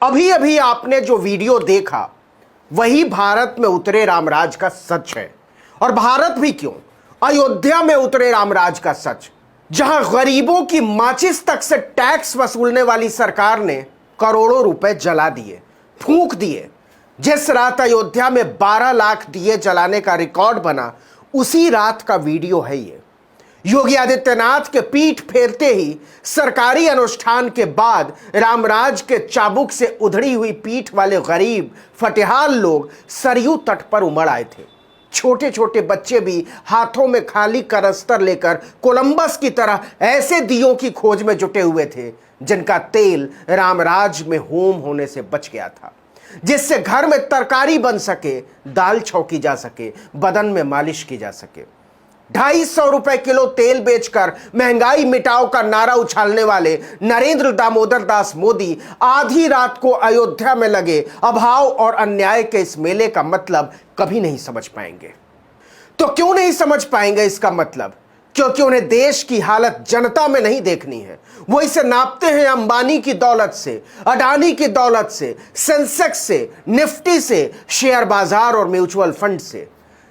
अभी अभी आपने जो वीडियो देखा वही भारत में उतरे रामराज का सच है। और भारत भी क्यों, अयोध्या में उतरे रामराज का सच, जहां गरीबों की माचिस तक से टैक्स वसूलने वाली सरकार ने करोड़ों रुपए जला दिए, फूंक दिए। जिस रात अयोध्या में 12 लाख दिए जलाने का रिकॉर्ड बना, उसी रात का वीडियो है ये। योगी आदित्यनाथ के पीठ फेरते ही सरकारी अनुष्ठान के बाद रामराज के चाबुक से उधड़ी हुई पीठ वाले गरीब फटेहाल लोग सरयू तट पर उमड़ आए थे। छोटे छोटे बच्चे भी हाथों में खाली करस्तर लेकर कोलंबस की तरह ऐसे दियों की खोज में जुटे हुए थे जिनका तेल रामराज में होम होने से बच गया था, जिससे घर में तरकारी बन सके, दाल छौंकी जा सके, बदन में मालिश की जा सके। 250 रुपए किलो तेल बेचकर महंगाई मिटाओ का नारा उछालने वाले नरेंद्र दामोदर दास मोदी आधी रात को अयोध्या में लगे अभाव और अन्याय के इस मेले का मतलब कभी नहीं समझ पाएंगे। तो क्यों नहीं समझ पाएंगे इसका मतलब? क्योंकि उन्हें देश की हालत जनता में नहीं देखनी है। वो इसे नापते हैं अंबानी की दौलत से, अडानी की दौलत से, सेंसेक्स से, निफ्टी से, शेयर बाजार और म्यूचुअल फंड से।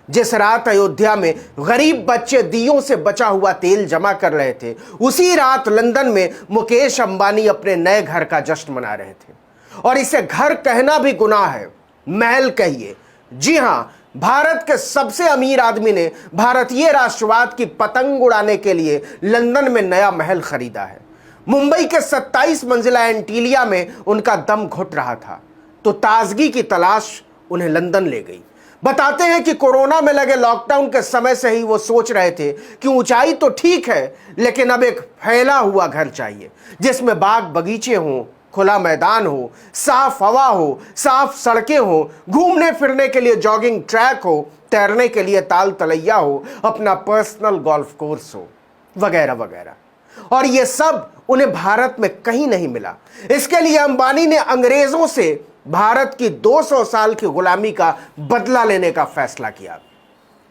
जिस रात अयोध्या में गरीब बच्चे दियों से बचा हुआ तेल जमा कर रहे थे, उसी रात लंदन में मुकेश अंबानी अपने नए घर का जश्न मना रहे थे। और इसे घर कहना भी गुनाह है, महल कहिए। जी हां, भारत के सबसे अमीर आदमी ने भारतीय राष्ट्रवाद की पतंग उड़ाने के लिए लंदन में नया महल खरीदा है। मुंबई के 27 मंजिला एंटीलिया में उनका दम घुट रहा था, तो ताजगी की तलाश उन्हें लंदन ले गई। बताते हैं कि कोरोना में लगे लॉकडाउन के समय से ही वो सोच रहे थे कि ऊंचाई तो ठीक है, लेकिन अब एक फैला हुआ घर चाहिए जिसमें बाग बगीचे हों, खुला मैदान हो, साफ हवा हो, साफ सड़कें हो, घूमने फिरने के लिए जॉगिंग ट्रैक हो, तैरने के लिए ताल तलैया हो, अपना पर्सनल गोल्फ कोर्स हो, वगैरह वगैरह। और ये सब उन्हें भारत में कहीं नहीं मिला। इसके लिए अंबानी ने अंग्रेजों से भारत की 200 साल की गुलामी का बदला लेने का फैसला किया।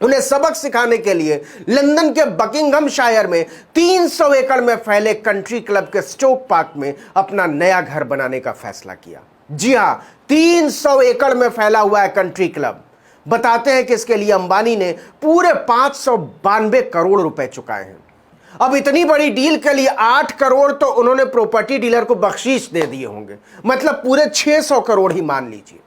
उन्हें सबक सिखाने के लिए लंदन के बकिंघम शायर में 300 एकड़ में फैले कंट्री क्लब के स्टोक पार्क में अपना नया घर बनाने का फैसला किया। जी हां, 300 एकड़ में फैला हुआ है कंट्री क्लब। बताते हैं कि इसके लिए अंबानी ने पूरे 592 करोड़ रुपए चुकाए हैं। अब इतनी बड़ी डील के लिए 8 करोड़ तो उन्होंने प्रॉपर्टी डीलर को बख्शीश दे दिए होंगे, मतलब पूरे 600 करोड़ ही मान लीजिए।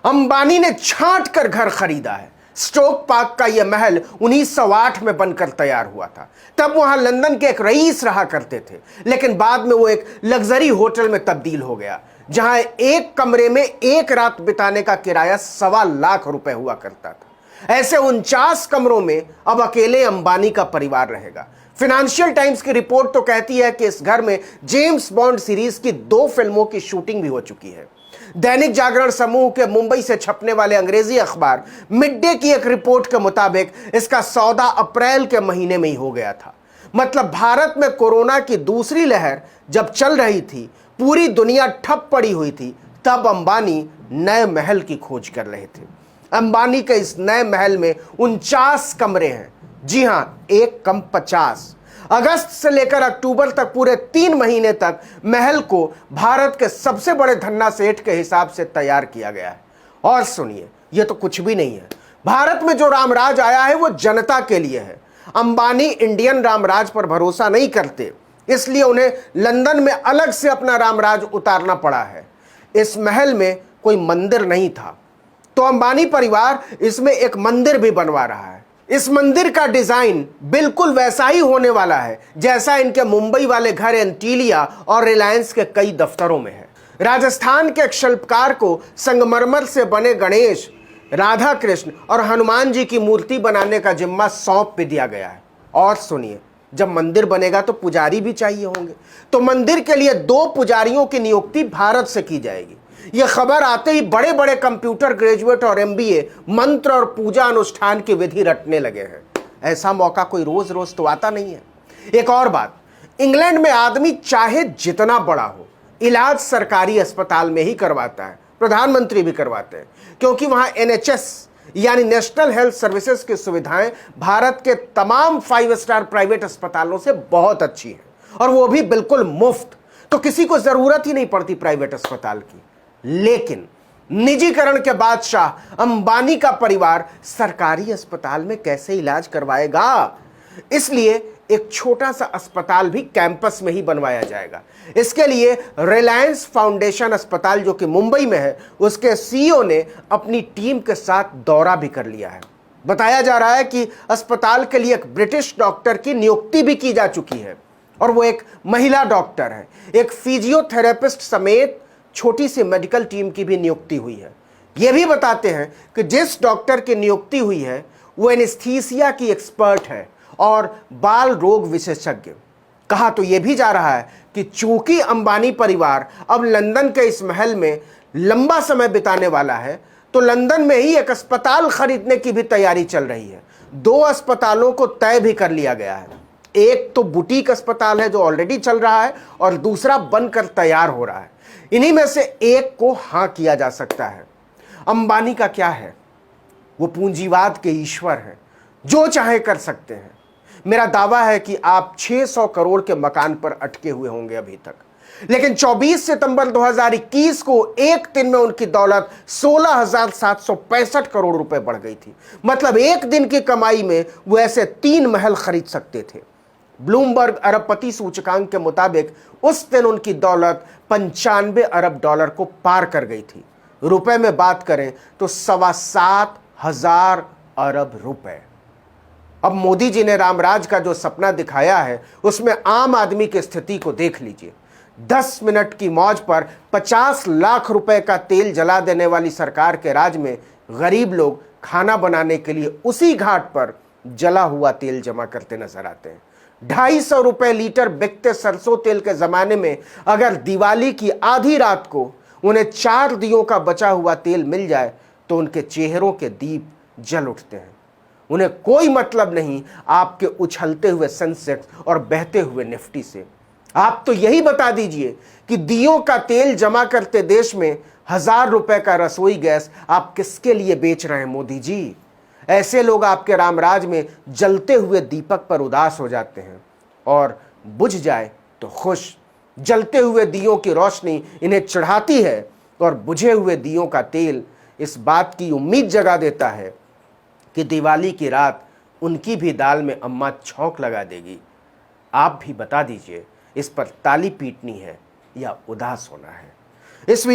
अंबानी ने छांट कर घर खरीदा है। स्टोक पार्क का यह महल 1908 में बनकर तैयार हुआ था। तब वहां लंदन के एक रईस रहा करते थे, लेकिन बाद में वो एक लग्जरी होटल में तब्दील हो गया, जहां एक कमरे में एक रात बिताने का किराया 1.25 लाख रुपए हुआ करता था। ऐसे 49 कमरों में अब अकेले अंबानी का परिवार रहेगा। फाइनेंशियल टाइम्स की रिपोर्ट तो कहती है कि इस घर में जेम्स बॉन्ड सीरीज की 2 फिल्मों की शूटिंग भी हो चुकी है। दैनिक जागरण समूह के मुंबई से छपने वाले अंग्रेजी अखबार मिड डे की एक रिपोर्ट के मुताबिक इसका सौदा अप्रैल के महीने में ही हो गया था। मतलब भारत में कोरोना की दूसरी लहर जब चल रही थी, पूरी दुनिया ठप पड़ी हुई थी, तब अंबानी नए महल की खोज कर रहे थे। अंबानी के इस नए महल में 49 कमरे हैं। जी हां, एक कम 50। अगस्त से लेकर अक्टूबर तक पूरे 3 महीने तक महल को भारत के सबसे बड़े धन्ना सेठ के हिसाब से तैयार किया गया है। और सुनिए, यह तो कुछ भी नहीं है। भारत में जो रामराज आया है वो जनता के लिए है। अंबानी इंडियन रामराज पर भरोसा नहीं करते, इसलिए उन्हें लंदन में अलग से अपना रामराज उतारना पड़ा है। इस महल में कोई मंदिर नहीं था, तो अंबानी परिवार इसमें एक मंदिर भी बनवा रहा है। इस मंदिर का डिजाइन बिल्कुल वैसा ही होने वाला है जैसा इनके मुंबई वाले घर एंटीलिया और रिलायंस के कई दफ्तरों में है। राजस्थान के एक शिल्पकार को संगमरमर से बने गणेश, राधा कृष्ण और हनुमान जी की मूर्ति बनाने का जिम्मा सौंप भी दिया गया है। और सुनिए, जब मंदिर बनेगा तो पुजारी भी चाहिए होंगे, तो मंदिर के लिए 2 पुजारियों की नियुक्ति भारत से की जाएगी। यह खबर आते ही बड़े बड़े कंप्यूटर ग्रेजुएट और एमबीए मंत्र और पूजा अनुष्ठान की विधि रटने लगे हैं। ऐसा मौका कोई रोज रोज तो आता नहीं है। एक और बात, इंग्लैंड में आदमी चाहे जितना बड़ा हो, इलाज सरकारी अस्पताल में ही करवाता है। प्रधानमंत्री भी करवाते हैं, क्योंकि वहां NHS यानी नेशनल हेल्थ सर्विसेज की सुविधाएं भारत के तमाम 5 स्टार प्राइवेट अस्पतालों से बहुत अच्छी हैं, और वो भी बिल्कुल मुफ्त। तो किसी को जरूरत ही नहीं पड़ती प्राइवेट अस्पताल की। लेकिन निजीकरण के बादशाह अंबानी का परिवार सरकारी अस्पताल में कैसे इलाज करवाएगा? इसलिए एक छोटा सा अस्पताल भी कैंपस में ही बनवाया जाएगा। इसके लिए रिलायंस फाउंडेशन अस्पताल जो कि मुंबई में है, उसके सीईओ ने अपनी टीम के साथ दौरा भी कर लिया है। बताया जा रहा है कि अस्पताल के लिए एक ब्रिटिश डॉक्टर की नियुक्ति भी की जा चुकी है और वो एक महिला डॉक्टर है। एक फिजियोथेरेपिस्ट समेत छोटी सी मेडिकल टीम की भी नियुक्ति हुई है। ये भी बताते हैं कि जिस डॉक्टर की नियुक्ति हुई है वो एनेस्थीसिया की एक्सपर्ट है और बाल रोग विशेषज्ञ। कहा तो यह भी जा रहा है कि चूंकि अंबानी परिवार अब लंदन के इस महल में लंबा समय बिताने वाला है, तो लंदन में ही एक अस्पताल खरीदने की भी तैयारी चल रही है। 2 अस्पतालों को तय भी कर लिया गया है। एक तो बुटीक अस्पताल है जो ऑलरेडी चल रहा है और दूसरा बनकर तैयार हो रहा है। इन्हीं में से एक को हां किया जा सकता है। अंबानी का क्या है, वो पूंजीवाद के ईश्वर हैं, जो चाहे कर सकते हैं। मेरा दावा है कि आप 600 करोड़ के मकान पर अटके हुए होंगे अभी तक, लेकिन 24 सितंबर 2021 को एक दिन में उनकी दौलत 16,765 करोड़ रुपए बढ़ गई थी। मतलब एक दिन की कमाई में वो ऐसे 3 महल खरीद सकते थे। ब्लूमबर्ग अरबपति सूचकांक के मुताबिक उस दिन उनकी दौलत 95 अरब डॉलर को पार कर गई थी। रुपए में बात करें तो 7,25,000 अरब रुपए। अब मोदी जी ने रामराज का जो सपना दिखाया है उसमें आम आदमी की स्थिति को देख लीजिए। 10 मिनट की मौज पर 50 लाख रुपए का तेल जला देने वाली सरकार के राज में गरीब लोग खाना बनाने के लिए उसी घाट पर जला हुआ तेल जमा करते नजर आते हैं। 250 रुपए लीटर बिकते सरसों तेल के जमाने में अगर दिवाली की आधी रात को उन्हें 4 दियों का बचा हुआ तेल मिल जाए तो उनके चेहरों के दीप जल उठते हैं। उन्हें कोई मतलब नहीं आपके उछलते हुए सेंसेक्स और बहते हुए निफ्टी से। आप तो यही बता दीजिए कि दियों का तेल जमा करते देश में 1000 रुपए का रसोई गैस आप किसके लिए बेच रहे हैं मोदी जी? ऐसे लोग आपके रामराज में जलते हुए दीपक पर उदास हो जाते हैं और बुझ जाए तो खुश। जलते हुए दियों की रोशनी इन्हें चढ़ाती है और बुझे हुए दियों का तेल इस बात की उम्मीद जगा देता है कि दिवाली की रात उनकी भी दाल में अम्मा छौंक लगा देगी। आप भी बता दीजिए, इस पर ताली पीटनी है या उदास होना है? इस वीडियो